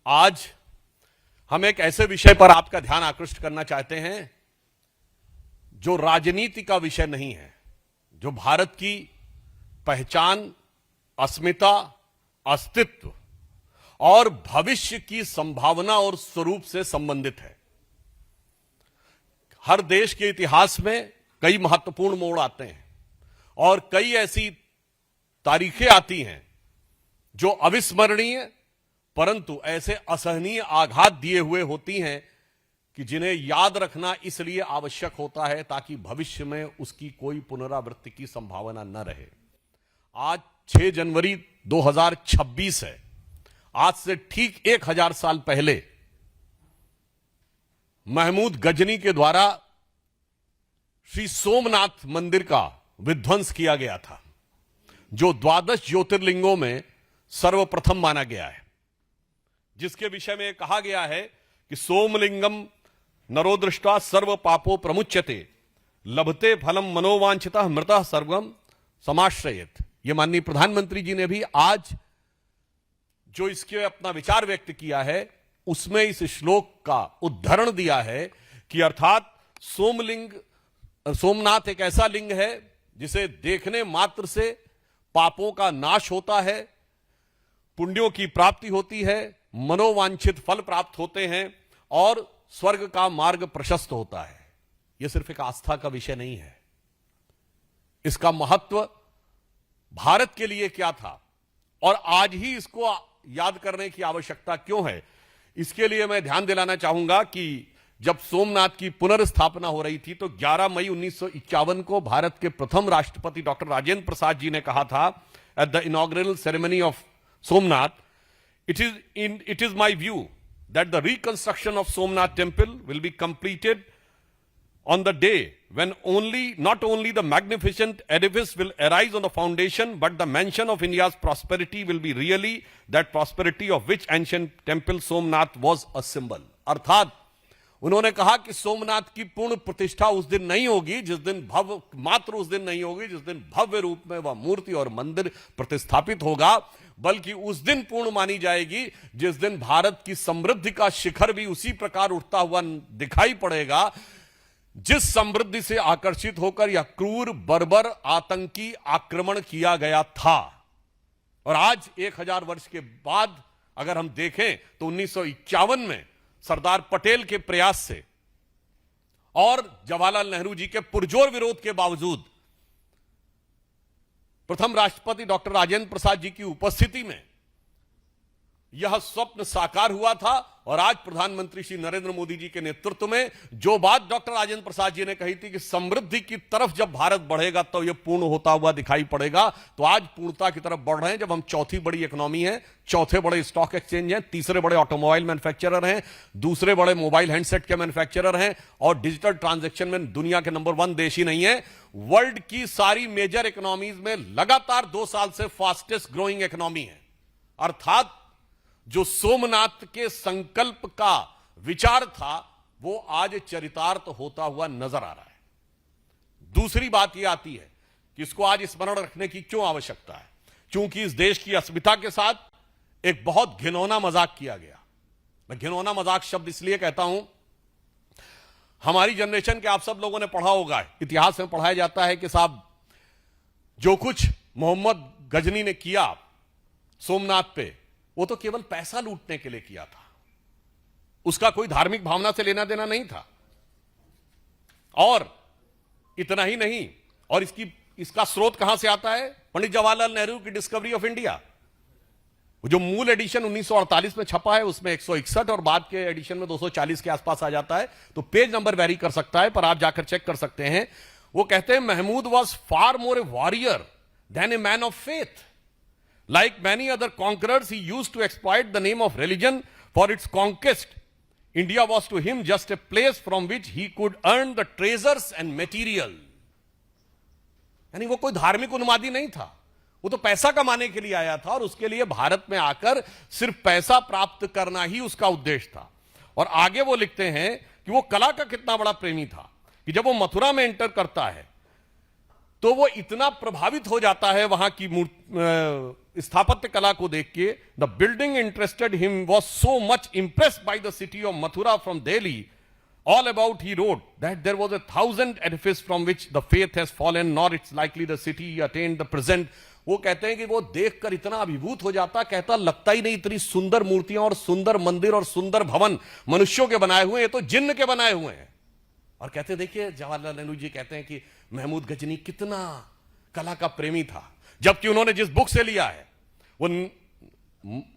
आज हम एक ऐसे विषय पर आपका ध्यान आकृष्ट करना चाहते हैं जो राजनीति का विषय नहीं है, जो भारत की पहचान, अस्मिता, अस्तित्व और भविष्य की संभावना और स्वरूप से संबंधित है। हर देश के इतिहास में कई महत्वपूर्ण मोड़ आते हैं और कई ऐसी तारीखें आती हैं जो अविस्मरणीय परंतु ऐसे असहनीय आघात दिए हुए होती हैं कि जिन्हें याद रखना इसलिए आवश्यक होता है ताकि भविष्य में उसकी कोई पुनरावृत्ति की संभावना न रहे। आज 6 जनवरी 2026 है। आज से ठीक 1000 साल पहले महमूद गजनी के द्वारा श्री सोमनाथ मंदिर का विध्वंस किया गया था, जो 12 ज्योतिर्लिंगों में सर्वप्रथम माना गया है, जिसके विषय में कहा गया है कि सोमलिंगम नरोदृष्टा सर्व पापो प्रमुच्यते लभते फलम मनोवांछितः मृतः सर्वम समाश्रयेत। यह माननीय प्रधानमंत्री जी ने भी आज जो इसके अपना विचार व्यक्त किया है उसमें इस श्लोक का उद्धरण दिया है कि अर्थात सोमनाथ एक ऐसा लिंग है जिसे देखने मात्र से पापों का नाश होता है, पुण्यों की प्राप्ति होती है, मनोवांछित फल प्राप्त होते हैं और स्वर्ग का मार्ग प्रशस्त होता है। यह सिर्फ एक आस्था का विषय नहीं है, इसका महत्व भारत के लिए क्या था और आज ही इसको याद करने की आवश्यकता क्यों है, इसके लिए मैं ध्यान दिलाना चाहूंगा कि जब सोमनाथ की पुनर्स्थापना हो रही थी तो 11 मई 1951 को भारत के प्रथम राष्ट्रपति डॉक्टर राजेंद्र प्रसाद जी ने कहा था at the inaugural ceremony of Somnath, it is my view that the reconstruction of Somnath temple will be completed on the day when not only the magnificent edifice will arise on the foundation, but the mansion of India's prosperity will be really that prosperity of which ancient temple Somnath was a symbol. अर्थात उन्होंने कहा कि सोमनाथ की पूर्ण प्रतिष्ठा उस दिन नहीं होगी जिस दिन उस दिन नहीं होगी जिस दिन भव्य रूप में वह मूर्ति और मंदिर प्रतिस्थापित होगा, बल्कि उस दिन पूर्ण मानी जाएगी जिस दिन भारत की समृद्धि का शिखर भी उसी प्रकार उठता हुआ दिखाई पड़ेगा जिस समृद्धि से आकर्षित होकर यह क्रूर बर्बर आतंकी आक्रमण किया गया था। और आज 1000 वर्ष के बाद अगर हम देखें तो 1951 में सरदार पटेल के प्रयास से और जवाहरलाल नेहरू जी के पुरजोर विरोध के बावजूद प्रथम राष्ट्रपति डॉक्टर राजेंद्र प्रसाद जी की उपस्थिति में यह स्वप्न साकार हुआ था और आज प्रधानमंत्री श्री नरेंद्र मोदी जी के नेतृत्व में जो बात डॉक्टर राजेंद्र प्रसाद जी ने कही थी कि समृद्धि की तरफ जब भारत बढ़ेगा तो यह पूर्ण होता हुआ दिखाई पड़ेगा, तो आज पूर्णता की तरफ बढ़ रहे हैं। जब हम चौथी बड़ी इकोनॉमी है, चौथे बड़े स्टॉक एक्सचेंज हैं, तीसरे बड़े ऑटोमोबाइल मैन्युफैक्चरर हैं, दूसरे बड़े मोबाइल हैंडसेट के मैन्युफैक्चरर हैं और डिजिटल ट्रांजैक्शन में दुनिया के नंबर 1 देश ही नहीं है, वर्ल्ड की सारी मेजर इकोनॉमीज में लगातार 2 साल से फास्टेस्ट ग्रोइंग इकोनॉमी है। अर्थात जो सोमनाथ के संकल्प का विचार था वो आज चरितार्थ होता हुआ नजर आ रहा है। दूसरी बात यह आती है कि इसको आज स्मरण रखने की क्यों आवश्यकता है, क्योंकि इस देश की अस्मिता के साथ एक बहुत घिनौना मजाक किया गया। मैं घिनौना मजाक शब्द इसलिए कहता हूं, हमारी जनरेशन के आप सब लोगों ने पढ़ा होगा, इतिहास में पढ़ाया जाता है कि साहब जो कुछ मोहम्मद गजनी ने किया सोमनाथ पे वो तो केवल पैसा लूटने के लिए किया था, उसका कोई धार्मिक भावना से लेना देना नहीं था। और इतना ही नहीं, और इसका स्रोत कहां से आता है, पंडित जवाहरलाल नेहरू की डिस्कवरी ऑफ इंडिया। जो मूल एडिशन 1948 में छपा है उसमें 161 और बाद के एडिशन में 240 के आसपास आ जाता है, तो पेज नंबर वेरी कर सकता है पर आप जाकर चेक कर सकते हैं। वो कहते हैं Mahmud was far more a warrior than a man of faith. Like many other conquerors, he used to exploit the name of religion for its conquest. India was to him just a place from which he could earn the treasures and material. यानी वो कोई धार्मिक उन्मादी नहीं था, वो तो पैसा कमाने के लिए आया था और उसके लिए भारत में आकर सिर्फ पैसा प्राप्त करना ही उसका उद्देश्य था। और आगे वो लिखते हैं कि वो कला का कितना बड़ा प्रेमी था कि जब वो मथुरा में एंटर करता है तो वो इतना प्रभावित हो जाता है वहां की स्थापत्य कला को देख के। The building interested him was so much impressed by the city of Mathura from Delhi. All about he wrote that there was 1,000 edifice from which the faith has fallen, nor its likely the city attend the present. वो कहते हैं कि वो देखकर इतना अभिभूत हो जाता, कहता लगता ही नहीं इतनी सुंदर मूर्तियां और सुंदर मंदिर और सुंदर भवन मनुष्यों के बनाए हुए हैं, ये तो जिन्न के बनाए हुए हैं। और कहते देखिए, जवाहरलाल नेहरू जी कहते हैं कि महमूद गजनी कितना कला का प्रेमी था, जबकि उन्होंने जिस बुक से लिया है वो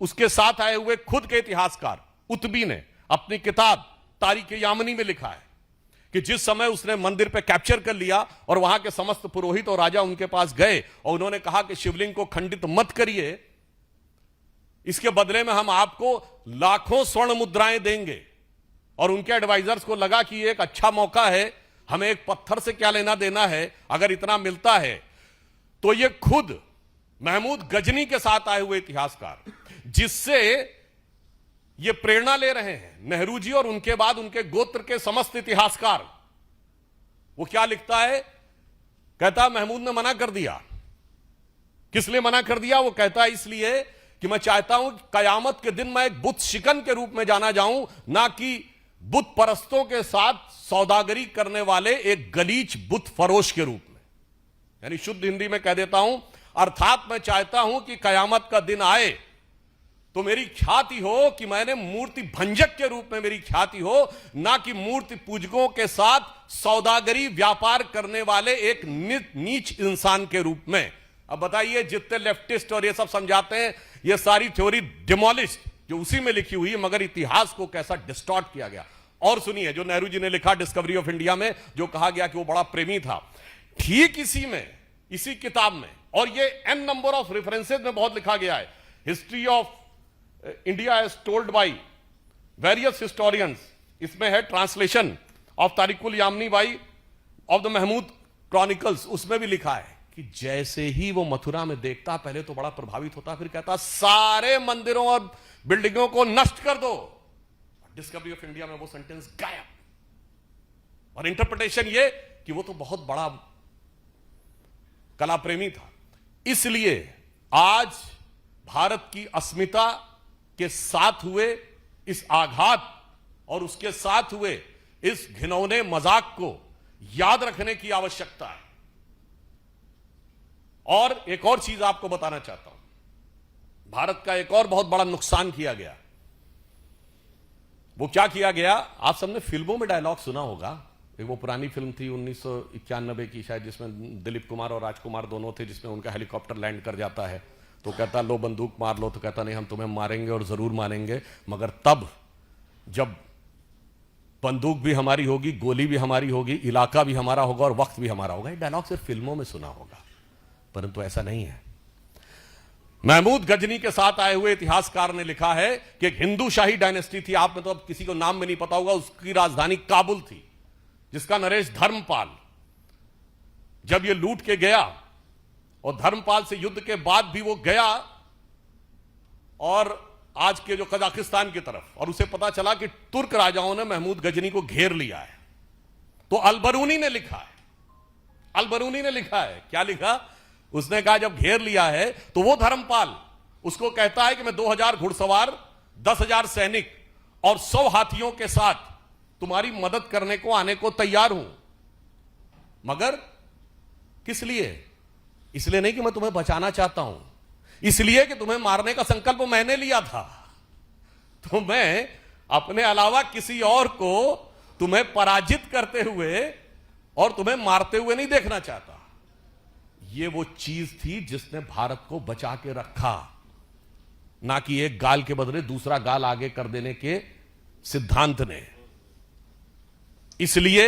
उसके साथ आए हुए खुद के इतिहासकार उतबी ने अपनी किताब तारीख यामनी में लिखा है कि जिस समय उसने मंदिर पे कैप्चर कर लिया और वहां के समस्त पुरोहित और राजा उनके पास गए और उन्होंने कहा कि शिवलिंग को खंडित मत करिए, इसके बदले में हम आपको लाखों स्वर्ण मुद्राएं देंगे। और उनके एडवाइजर्स को लगा कि ये एक अच्छा मौका है, हमें एक पत्थर से क्या लेना देना है, अगर इतना मिलता है। तो ये खुद महमूद गजनी के साथ आए हुए इतिहासकार, जिससे ये प्रेरणा ले रहे हैं नेहरू जी और उनके बाद उनके गोत्र के समस्त इतिहासकार, वो क्या लिखता है, कहता महमूद ने मना कर दिया। किस लिए मना कर दिया? वो कहता है इसलिए कि मैं चाहता हूं कि कयामत के दिन मैं एक बुत शिकन के रूप में जाना जाऊं, ना कि बुत परस्तों के साथ सौदागरी करने वाले एक गलीच बुत फरोश के रूप में। यानी शुद्ध हिंदी में कह देता हूं, अर्थात मैं चाहता हूं कि कयामत का दिन आए तो मेरी ख्याति हो कि मैंने मूर्ति भंजक के रूप में मेरी ख्याति हो, ना कि मूर्ति पूजकों के साथ सौदागरी व्यापार करने वाले एक नीच इंसान के रूप में। अब बताइए, जितने लेफ्टिस्ट और ये सब समझाते हैं, ये सारी थ्योरी डिमोलिश जो उसी में लिखी हुई है, मगर इतिहास को कैसा डिस्टॉर्ट किया गया। और सुनिए, जो नेहरू जी ने लिखा डिस्कवरी ऑफ इंडिया में, जो कहा गया कि वो बड़ा प्रेमी था, ठीक इसी में, इसी किताब में, और ये एन नंबर ऑफ रेफरेंसेस में बहुत लिखा गया है। History of India as told by various historians, इसमें है translation of Tarikul Yamini by of the Mahmud chronicles, उसमें भी लिखा है कि जैसे ही वो मथुरा में देखता, पहले तो बड़ा प्रभावित होता, फिर कहता सारे मंदिरों और बिल्डिंगों को नष्ट कर दो। डिस्कवरी ऑफ इंडिया में वो सेंटेंस गायब। और इंटरप्रिटेशन ये कि वो तो बहुत बड़ा कला प्रेमी था। इसलिए आज भारत की अस्मिता के साथ हुए इस आघात और उसके साथ हुए इस घिनौने मजाक को याद रखने की आवश्यकता है। और एक और चीज आपको बताना चाहता हूं, भारत का एक और बहुत बड़ा नुकसान किया गया। वो क्या किया गया? आप सबने फिल्मों में डायलॉग सुना होगा। एक वो पुरानी फिल्म थी 1991 की शायद, जिसमें दिलीप कुमार और राजकुमार दोनों थे, जिसमें उनका हेलीकॉप्टर लैंड कर जाता है, तो कहता लो बंदूक मार लो, तो कहता नहीं हम तुम्हें मारेंगे और जरूर मारेंगे, मगर तब जब बंदूक भी हमारी होगी, गोली भी हमारी होगी, इलाका भी हमारा होगा और वक्त भी हमारा होगा। ये डायलॉग सिर्फ फिल्मों में सुना होगा, परंतु ऐसा नहीं है। महमूद गजनी के साथ आए हुए इतिहासकार ने लिखा है कि एक हिंदू शाही डायनेस्टी थी, आप में तो अब किसी को नाम में नहीं पता होगा, उसकी राजधानी काबुल थी, जिसका नरेश धर्मपाल जब ये लूट के गया, और धर्मपाल से युद्ध के बाद भी वो गया और आज के जो कजाकिस्तान की तरफ, और उसे पता चला कि तुर्क राजाओं ने महमूद गजनी को घेर लिया है। तो अलबरूनी ने लिखा है, अलबरूनी ने लिखा है, क्या लिखा? उसने कहा जब घेर लिया है तो वो धर्मपाल उसको कहता है कि मैं 2000 घुड़सवार, 10,000 सैनिक और 100 हाथियों के साथ तुम्हारी मदद करने को आने को तैयार हूं, मगर किस लिए? इसलिए नहीं कि मैं तुम्हें बचाना चाहता हूं, इसलिए कि तुम्हें मारने का संकल्प मैंने लिया था, तो मैं अपने अलावा किसी और को तुम्हें पराजित करते हुए और तुम्हें मारते हुए नहीं देखना चाहता। ये वो चीज थी जिसने भारत को बचा के रखा, ना कि एक गाल के बदले दूसरा गाल आगे कर देने के सिद्धांत ने। इसलिए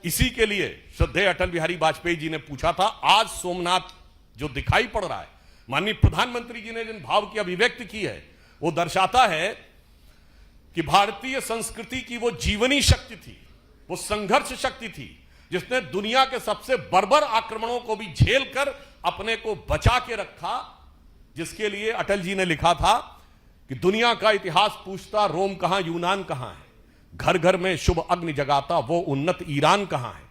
इसी के लिए श्रद्धेय अटल बिहारी वाजपेयी जी ने पूछा था, आज सोमनाथ जो दिखाई पड़ रहा है, माननीय प्रधानमंत्री जी ने जिन भाव की अभिव्यक्ति की है, वो दर्शाता है कि भारतीय संस्कृति की वो जीवनी शक्ति थी, वो संघर्ष शक्ति थी, जिसने दुनिया के सबसे बर्बर आक्रमणों को भी झेल कर अपने को बचा के रखा, जिसके लिए अटल जी ने लिखा था कि दुनिया का इतिहास पूछता रोम कहां, यूनान कहां है, घर घर में शुभ अग्नि जगाता वो उन्नत ईरान कहां है,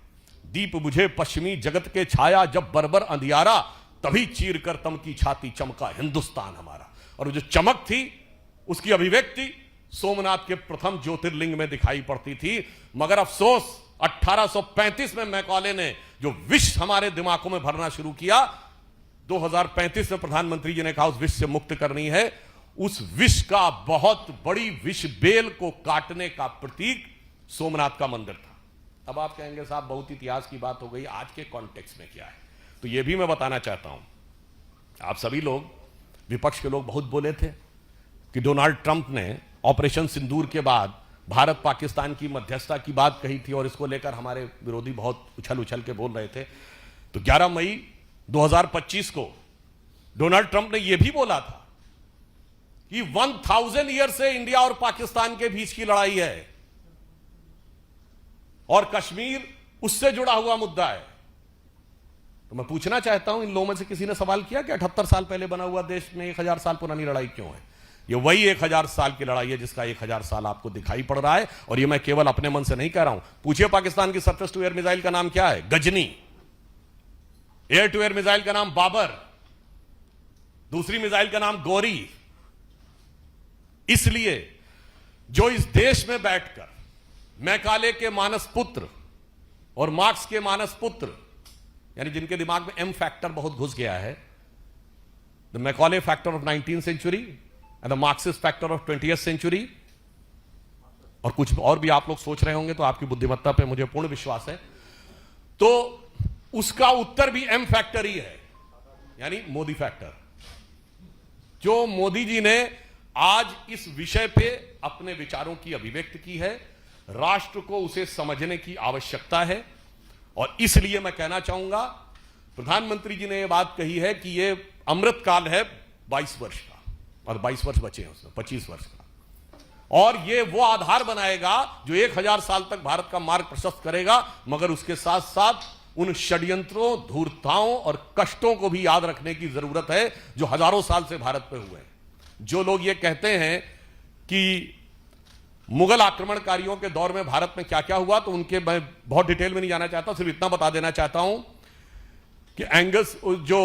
दीप बुझे पश्चिमी जगत के छाया, जब बर्बर अंधियारा, तभी चीर कर तम की छाती चमका हिंदुस्तान हमारा। और वो जो चमक थी उसकी अभिव्यक्ति सोमनाथ के प्रथम ज्योतिर्लिंग में दिखाई पड़ती थी। मगर अफसोस 1835 में मैकॉले ने जो विष हमारे दिमागों में भरना शुरू किया, 2035 में प्रधानमंत्री जी ने कहा उस विष से मुक्त करनी है। उस विष का, बहुत बड़ी विष बेल को काटने का प्रतीक सोमनाथ का मंदिर था। अब आप कहेंगे साहब बहुत इतिहास की बात हो गई, आज के कॉन्टेक्स्ट में क्या है? तो यह भी मैं बताना चाहता हूं। आप सभी लोग, विपक्ष के लोग बहुत बोले थे कि डोनाल्ड ट्रंप ने ऑपरेशन सिंदूर के बाद भारत पाकिस्तान की मध्यस्थता की बात कही थी और इसको लेकर हमारे विरोधी बहुत उछल उछल के बोल रहे थे। तो 11 मई 2025 को डोनाल्ड ट्रंप ने यह भी बोला था कि 1000 ईयर से इंडिया और पाकिस्तान के बीच की लड़ाई है और कश्मीर उससे जुड़ा हुआ मुद्दा है। तो मैं पूछना चाहता हूं, इन लोगों में से किसी ने सवाल किया कि 78 साल पहले बना हुआ देश में 1000 साल पुरानी लड़ाई क्यों है? ये वही 1000 साल की लड़ाई है जिसका 1000 साल आपको दिखाई पड़ रहा है। और ये मैं केवल अपने मन से नहीं कह रहा हूं। पूछिए पाकिस्तान की सरफेस टू एयर मिसाइल का नाम क्या है? Ghazni. Air to air missile का नाम बाबर। दूसरी मिसाइल का नाम गौरी। इसलिए जो इस देश में बैठकर मैकाले के मानस पुत्र और मार्क्स के मानस पुत्र, यानी जिनके दिमाग में एम फैक्टर बहुत घुस गया है, the Macaulay factor of 19th century and the Marxist factor of 20th century, और कुछ और भी आप लोग सोच रहे होंगे, तो आपकी बुद्धिमत्ता पे मुझे पूर्ण विश्वास है। तो उसका उत्तर भी एम फैक्टर ही है, यानी मोदी फैक्टर। जो मोदी जी ने आज इस विषय पे अपने विचारों की अभिव्यक्ति की है, राष्ट्र को उसे समझने की आवश्यकता है। और इसलिए मैं कहना चाहूंगा, प्रधानमंत्री जी ने यह बात कही है कि यह अमृत काल है 22 वर्ष का, और 22 वर्ष बचे हैं उसमें, 25 वर्ष का, और यह वो आधार बनाएगा जो 1000 साल तक भारत का मार्ग प्रशस्त करेगा। मगर उसके साथ साथ उन षड्यंत्रों, धूर्तताओं और कष्टों को भी याद रखने की जरूरत है जो हजारों साल से भारत पे हुए हैं। जो लोग ये कहते हैं कि मुगल आक्रमणकारियों के दौर में भारत में क्या क्या हुआ, तो उनके मैं बहुत डिटेल में नहीं जाना चाहता, सिर्फ इतना बता देना चाहता हूं कि एंगस, जो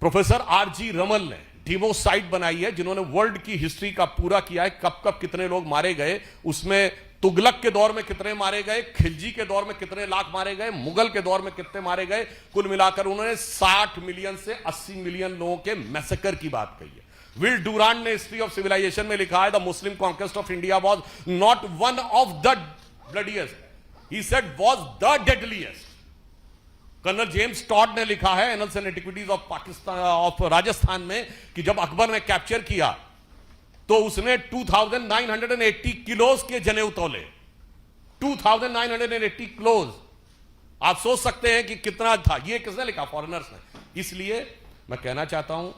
प्रोफेसर आर.जी. रमल ने डिवो साइट बनाई है, जिन्होंने वर्ल्ड की हिस्ट्री का पूरा किया है, कब कब कितने लोग मारे गए, उसमें तुगलक के दौर में कितने मारे गए, खिलजी के दौर में कितने लाख मारे गए, मुगल के दौर में कितने मारे गए, कुल मिलाकर उन्होंने 60 मिलियन से 80 मिलियन लोगों के मैसेकर की बात कही है। विल डुरांट ने हिस्ट्री ऑफ सिविलाइजेशन में लिखा है, the Muslim conquest of India was not one of the bloodiest, he said was the deadliest. Colonel James Tod ने लिखा है annals and antiquities of Pakistan of Rajasthan में कि जब अकबर ने कैप्चर किया तो उसने 2980 किलोज के जनेऊ तोले, 2980 किलोज। आप सोच सकते हैं कि कितना था। ये किसने लिखा? फॉरेनर्स ने। इसलिए मैं कहना चाहता हूं,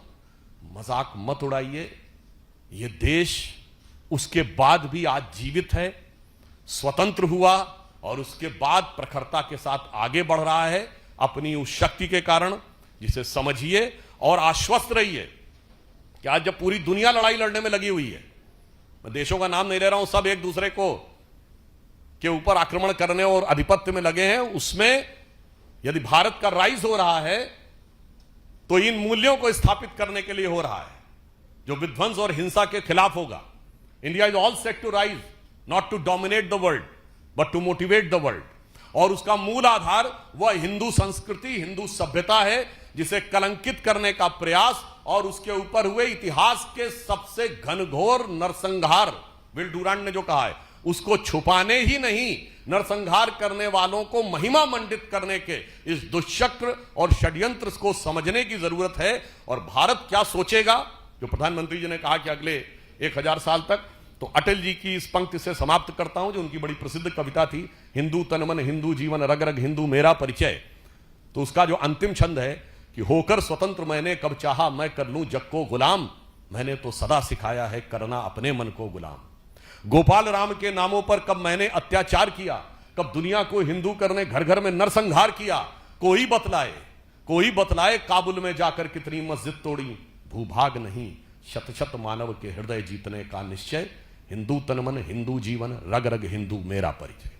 मजाक मत उड़ाइए। ये देश उसके बाद भी आज जीवित है, स्वतंत्र हुआ और उसके बाद प्रखरता के साथ आगे बढ़ रहा है अपनी उस शक्ति के कारण, जिसे समझिए और आश्वस्त रहिए कि आज जब पूरी दुनिया लड़ाई लड़ने में लगी हुई है, मैं देशों का नाम नहीं ले रहा हूं, सब एक दूसरे को के ऊपर आक्रमण करने और आधिपत्य में लगे हैं, उसमें यदि भारत का राइज हो रहा है तो इन मूल्यों को स्थापित करने के लिए हो रहा है, जो विध्वंस और हिंसा के खिलाफ होगा। India is all set to rise, not to dominate the world but to motivate the world. और उसका मूल आधार वह हिंदू संस्कृति, हिंदू सभ्यता है, जिसे कलंकित करने का प्रयास और उसके ऊपर हुए इतिहास के सबसे घनघोर नरसंहार, विल डुरांट ने जो कहा है, उसको छुपाने ही नहीं, नरसंहार करने वालों को महिमा मंडित करने के इस दुष्चक्र और षड्यंत्र को समझने की जरूरत है। और भारत क्या सोचेगा, जो प्रधानमंत्री जी ने कहा कि अगले 1000 साल तक, तो अटल जी की इस पंक्ति से समाप्त करता हूं, जो उनकी बड़ी प्रसिद्ध कविता थी, हिंदू तन मन हिंदू जीवन, रग रग हिंदू मेरा परिचय। तो उसका जो अंतिम छंद है कि होकर स्वतंत्र मैंने कब चाहा मैं कर लूं जग को गुलाम, मैंने तो सदा सिखाया है करना अपने मन को गुलाम। गोपाल राम के नामों पर कब मैंने अत्याचार किया, कब दुनिया को हिंदू करने घर घर में नरसंहार किया, कोई बतलाए काबुल में जाकर कितनी मस्जिद तोड़ी, भूभाग नहीं शत शत मानव के हृदय जीतने का निश्चय, हिंदू तन मन हिंदू जीवन, रग रग हिंदू मेरा परिचय।